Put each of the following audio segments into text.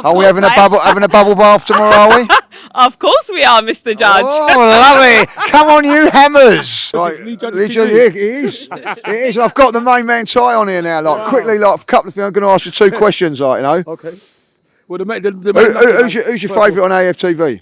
Are we having a bubble bath tomorrow, are we? Of course we are, Mr. Judge. Oh, lovely. Come on, you hammers. Right, It is. It is. I've got the main man tie on here now. Like, quickly, like, a couple of things. I'm going to ask you 2 questions, like, you know. Okay. Well, Who's your favourite on AFTV?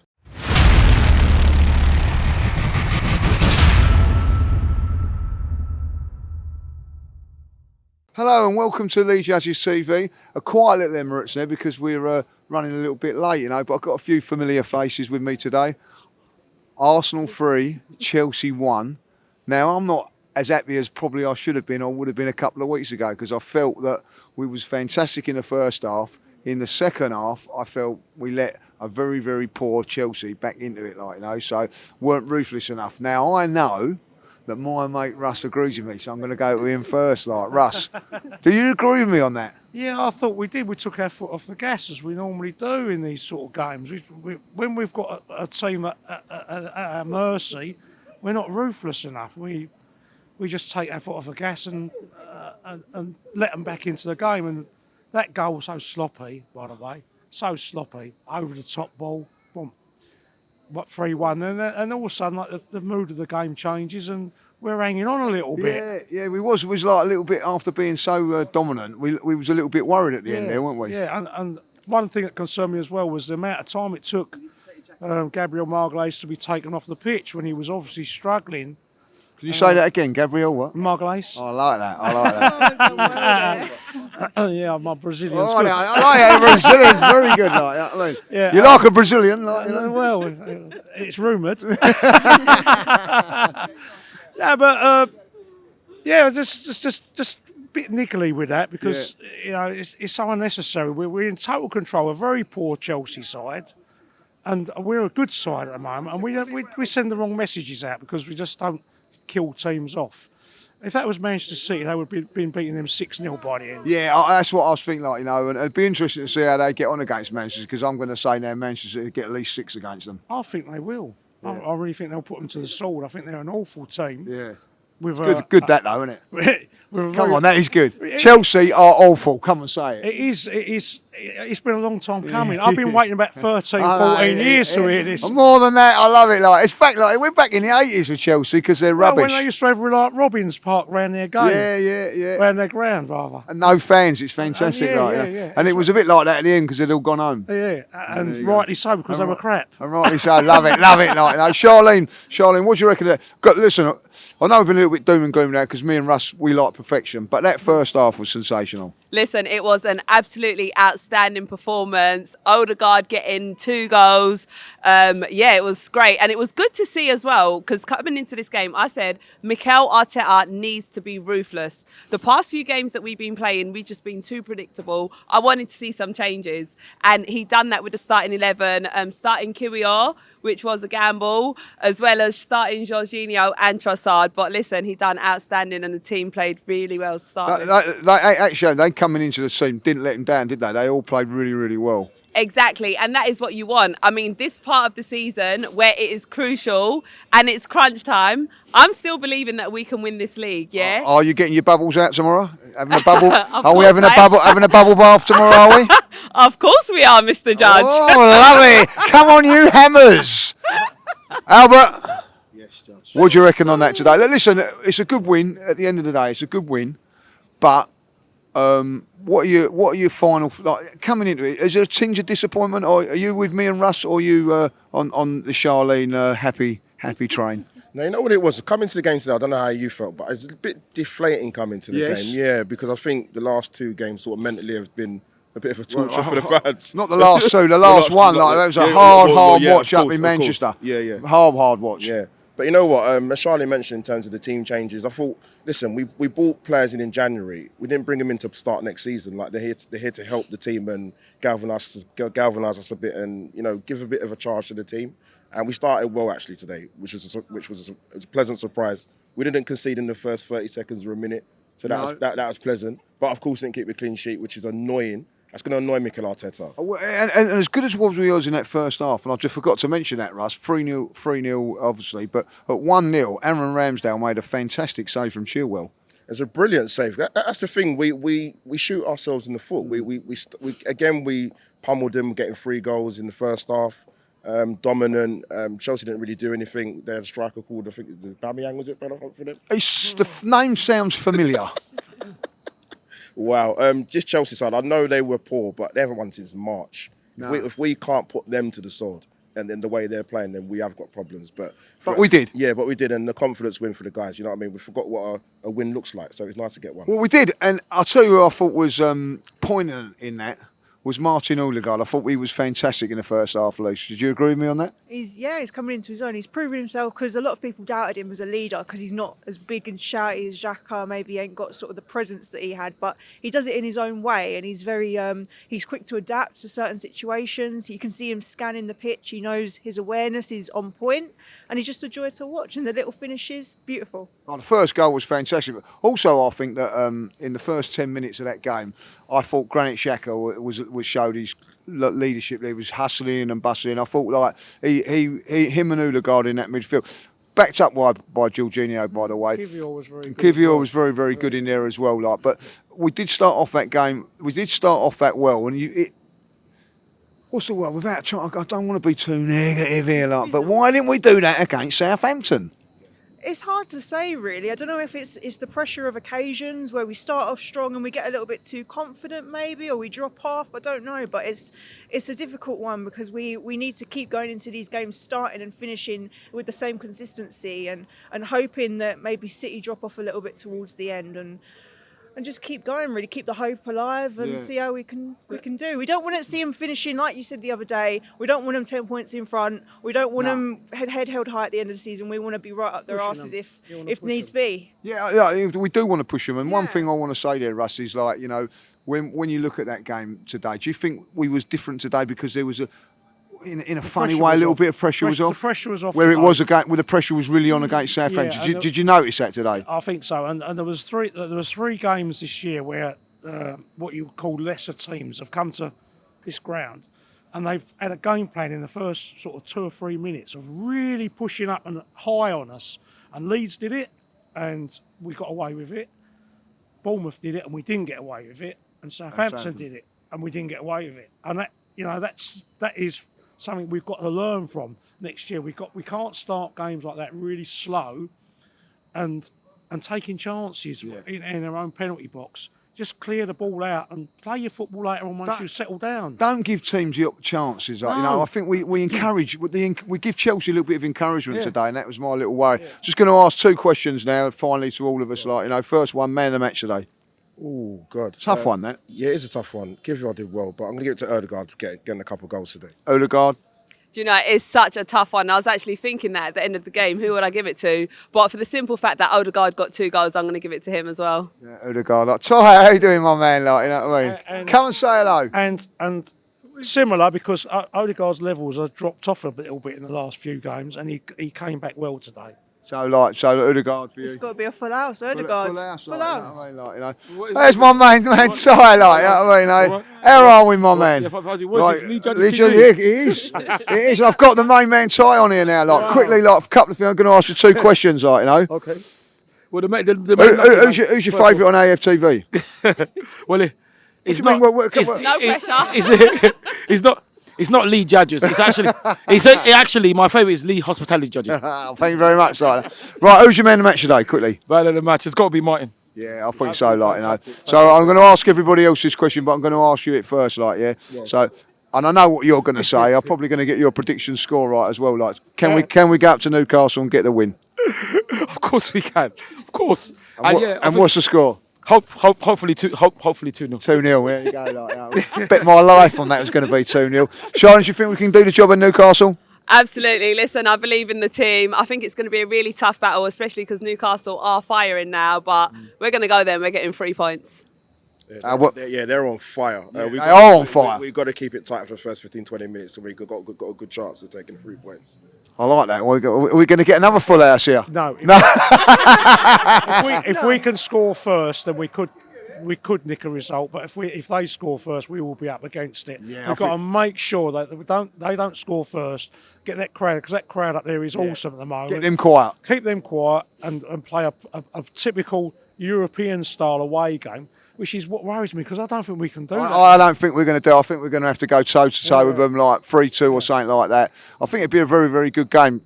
Hello and welcome to Lee Judges TV. A quiet little Emirates there because we're running a little bit late, you know, but I've got a few familiar faces with me today. Arsenal 3, Chelsea 1. Now, I'm not as happy as probably I should have been or would have been a couple of weeks ago because I felt that we was fantastic in the first half. In the second half, I felt we let a very, very poor Chelsea back into it, like, you know, so weren't ruthless enough. Now, I know that my mate Russ agrees with me, so I'm going to go to him first. Like, Russ, do you agree with me on that? Yeah, I thought we did. We took our foot off the gas as we normally do in these sort of games. When we've got a team at our mercy, we're not ruthless enough. We just take our foot off the gas and let them back into the game. And that goal was so sloppy, by the way, so sloppy, over the top ball. Boom. 3-1, and all of a sudden, like the mood of the game changes, and we're hanging on a little bit. Yeah, we was like a little bit after being so dominant. We was a little bit worried at the end there, weren't we? Yeah, and one thing that concerned me as well was the amount of time it took Gabriel Margulies to be taken off the pitch when he was obviously struggling. Can you say that again, Gabriel? What? Margulies. Oh, I like that. Yeah, my Brazilian's Oh, good. I like it. Brazilian's very good. Like, I mean, Yeah, you like a Brazilian? Like, you know? Well, it's rumoured. Yeah, but just a bit niggly with that because you know it's so unnecessary. We're in total control. A very poor Chelsea side, and we're a good side at the moment. And we send the wrong messages out because we just don't kill teams off. If that was Manchester City, they would have been beating them 6-0 by the end. Yeah, that's what I was thinking, like, you know, and it'd be interesting to see how they get on against Manchester because I'm going to say now Manchester City get at least 6 against them. I think they will. Yeah. I really think they'll put them to the sword. I think they're an awful team. Yeah. With good that though, isn't it? Come on, that is good. It, Chelsea are awful. Come on, say it. It is. It's been a long time coming. I've been waiting about 13, 14 years to hear this. More than that, I love it. Like it's back. Like we're back in the 80s with Chelsea because they're rubbish. When they used to have like Robbins Park round their game. Yeah. Round their ground, rather. And no fans. It's fantastic. Yeah. And it was a bit like that at the end because they'd all gone home. Yeah, and rightly so because they were crap. And rightly so. Love it. Like, you know, Charlene, what do you reckon? Listen, I know we've been a little bit doom and gloom now because me and Russ, we like perfection. But that first half was sensational. Listen, it was an absolutely outstanding performance. Odegaard getting 2 goals. It was great. And it was good to see as well, because coming into this game, I said, Mikel Arteta needs to be ruthless. The past few games that we've been playing, we've just been too predictable. I wanted to see some changes. And he done that with the starting 11, starting Kiwior, which was a gamble, as well as starting Jorginho and Trossard. But listen, he done outstanding and the team played really well to start with. Actually, they coming into the team didn't let them down, did they? They all played really, really well. Exactly, and that is what you want. I mean, this part of the season where it is crucial and it's crunch time, I'm still believing that we can win this league, yeah? Are you getting your bubbles out tomorrow? Having a bubble? Are we having a bubble bath tomorrow, are we? Of course we are, Mr. Judge. Oh, lovely. Come on, you hammers. Albert? Yes, Judge. What do you reckon on that today? Listen, it's a good win at the end of the day. It's a good win, but what are your final, like, coming into it? Is there a tinge of disappointment, or are you with me and Russ, or are you on the Charlene happy train? No, you know what it was? Coming to the game today, I don't know how you felt, but it's a bit deflating coming to the game. Yeah, because I think the last 2 games sort of mentally have been a bit of a torture for the fans. Not the last 2, the last one. Like, that was a hard watch up in Manchester. Yeah. Hard watch. Yeah. But you know what, as Charlie mentioned in terms of the team changes, I thought, listen, we brought players in January. We didn't bring them in to start next season. Like, they're here to help the team and galvanise us a bit and, you know, give a bit of a charge to the team. And we started well, actually, today, which was a pleasant surprise. We didn't concede in the first 30 seconds or a minute, so that was pleasant. But, of course, didn't keep a clean sheet, which is annoying. That's going to annoy Mikel Arteta. And as good as we was in that first half, and I just forgot to mention that, Russ, 3-0 obviously, but at 1-0, Aaron Ramsdale made a fantastic save from Chilwell. It's a brilliant save. That's the thing. We shoot ourselves in the foot. We pummeled them, getting 3 goals in the first half. Dominant. Chelsea didn't really do anything. They had a striker called, I think, Bamiyang, was it? For them? Name sounds familiar. Wow. Just Chelsea side. I know they were poor, but they haven't won since March. No. If we can't put them to the sword, and then the way they're playing, then we have got problems. But we did. Yeah, but we did, and the confidence win for the guys. You know what I mean? We forgot what a win looks like, so it's nice to get one. Well, we did, and I'll tell you who I thought was poignant in that was Martin Odegaard. I thought he was fantastic in the first half, Luce. Did you agree with me on that? He's coming into his own. He's proven himself because a lot of people doubted him as a leader because he's not as big and shouty as Xhaka. Maybe he ain't got sort of the presence that he had, but he does it in his own way, and he's very he's quick to adapt to certain situations. You can see him scanning the pitch. He knows his awareness is on point, and he's just a joy to watch. And the little finishes, beautiful. Oh, the first goal was fantastic. But also, I think that in the first 10 minutes of that game, I thought Granit Xhaka was showed his leadership. He was hustling and bustling. I thought like him and Odegaard in that midfield, backed up by Jorginho, by the way. Kivior was very good. Kivior was very, very good in there as well. Like, but we did start off that game. We did start off that well, and what's the word? Without trying, I don't want to be too negative here, like, but why didn't we do that against Southampton? It's hard to say, really. I don't know if it's the pressure of occasions where we start off strong and we get a little bit too confident, maybe, or we drop off. I don't know, but it's a difficult one because we need to keep going into these games, starting and finishing with the same consistency, and hoping that maybe City drop off a little bit towards the end, and just keep going, really keep the hope alive and see how we can do. We don't want to see them finishing, like you said the other day. We don't want them 10 points in front. We don't want them head held high at the end of the season. We want to be right up their asses if needs be. Yeah, we do want to push them. And one thing I want to say there, Russ, is like, you know, when you look at that game today, do you think we was different today because there was in a funny way, a little bit of pressure was off? The pressure was off. Where it was where the pressure was really on against Southampton. Did you notice that today? I think so. And there was 3 games this year where what you call lesser teams have come to this ground, and they've had a game plan in the first sort of 2 or 3 minutes of really pushing up and high on us. And Leeds did it, and we got away with it. Bournemouth did it, and we didn't get away with it. And Southampton did it, and we didn't get away with it. And that is something we've got to learn from next year. We can't start games like that really slow and taking chances in our own penalty box. Just clear the ball out and play your football later on once you settle down. Don't give teams the chances. Like, you know, I think we encourage, we give Chelsea a little bit of encouragement today, and that was my little worry. Yeah. Just going to ask 2 questions now, finally, to all of us. Like, you know, first one, man of the match today. Oh, God. Tough one, that. Yeah, it's a tough one. Kivior did well, but I'm going to give it to Odegaard for getting a couple of goals today. Odegaard. Do you know, it's such a tough one. I was actually thinking that at the end of the game, who would I give it to? But for the simple fact that Odegaard got 2 goals, I'm going to give it to him as well. Yeah, Odegaard. Like, Ty, how you doing, my man? Like, you know what I mean? Come and say hello. And similar, because Odegaard's levels have dropped off a little bit in the last few games, and he came back well today. So Odegaard for you. It's got to be a full house, Odegaard. Full house. Full Like, house. you know what I mean? Like, there's my man Ty, like, you know what I mean? How are we, my man? Lee Judges, it is. It is. I've got the main man Ty on here now. Like, quickly, like, a couple of things. I'm going to ask you 2 questions, like, you know. Okay. Well, who's your favourite on AFTV? Well, it's not. No pressure. It's not Lee Judges. Actually my favourite is Lee Hospitality Judges. Thank you very much, like. Right, who's your man of the match today? Quickly. Man of the match, it's got to be Martin. Yeah, I think so, like, you know. So I'm going to ask everybody else this question, but I'm going to ask you it first, like, yeah. So, and I know what you're going to say. I'm probably going to get your prediction score right as well. Like, can we go up to Newcastle and get the win? Of course we can. Of course. And what's the score? Hopefully 2-0. 2-0, there you go. Like, I bet my life on that was going to be 2-0. Sharon, do you think we can do the job in Newcastle? Absolutely. Listen, I believe in the team. I think it's going to be a really tough battle, especially because Newcastle are firing now, but we're going to go there and we're getting 3 points. Yeah, they're on fire. They are on fire. We've got to keep it tight for the first 15-20 minutes so we've got a good chance of taking 3 points. I like that. Are we going to get another full house here? No. If we can score first, then we could nick a result. But if they score first, we will be up against it. Yeah, we've got to make sure that they don't score first. Get that crowd, because that crowd up there is awesome at the moment. Get them quiet. Keep them quiet and play a typical European style away game, which is what worries me because I don't think we can do that. I don't think we're going to do. I think we're going to have to go toe to toe with them, like 3-2 or something like that. I think it'd be a very, very good game.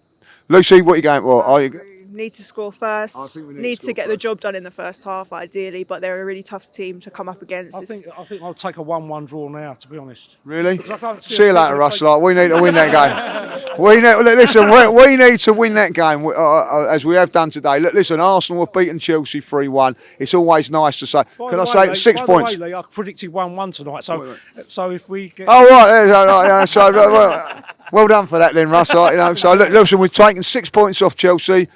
Lucy, what are you going for? Are you? Need to score first. I think we need Need to to score get the first. job done in the first half, ideally. But they're a really tough team to come up against. I think I'll take a 1-1 draw now, to be honest. Really? Because I can't See you us later, taking- Russ. Like, we need to win that game. We need to win that game as we have done today. Look, listen, Arsenal have beaten Chelsea 3-1. It's always nice to say. By Can the I way, say Lee, 6 by points? The way, Lee, I predicted 1-1 tonight, so if we get... Oh right, so well done for that then, Russ. So look, listen, we've taken 6 points off Chelsea,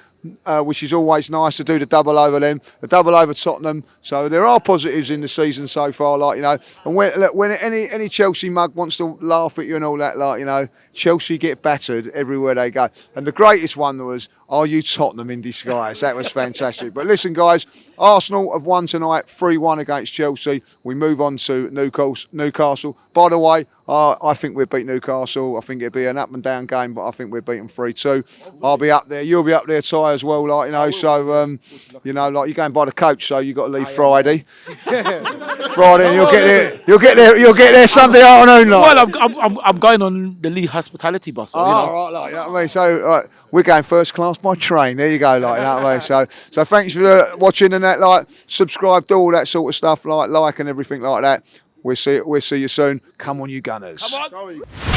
which is always nice to do the double over them, the double over Tottenham. So there are positives in the season so far, And when any Chelsea mug wants to laugh at you and all that, Chelsea get battered everywhere they go. And the greatest one was, are you Tottenham in disguise? That was fantastic. But listen, guys, Arsenal have won tonight 3-1 against Chelsea. We move on to Newcastle. By the way, I think we'll beat Newcastle. I think it'll be an up and down game, but I think we'll beat them 3-2. I'll be up there. You'll be up there, Ty, as well. So you're going by the coach, so you've got to leave Friday. Friday, and you'll get there Sunday afternoon. Well, I'm going on the Lee hospitality bus. So, Right, you know what I mean? So we're going first class by train. There you go, you know what I mean? So thanks for watching and that, subscribe, do all that sort of stuff, like and everything like that. We'll see you soon. Come on, you Gunners. Come on.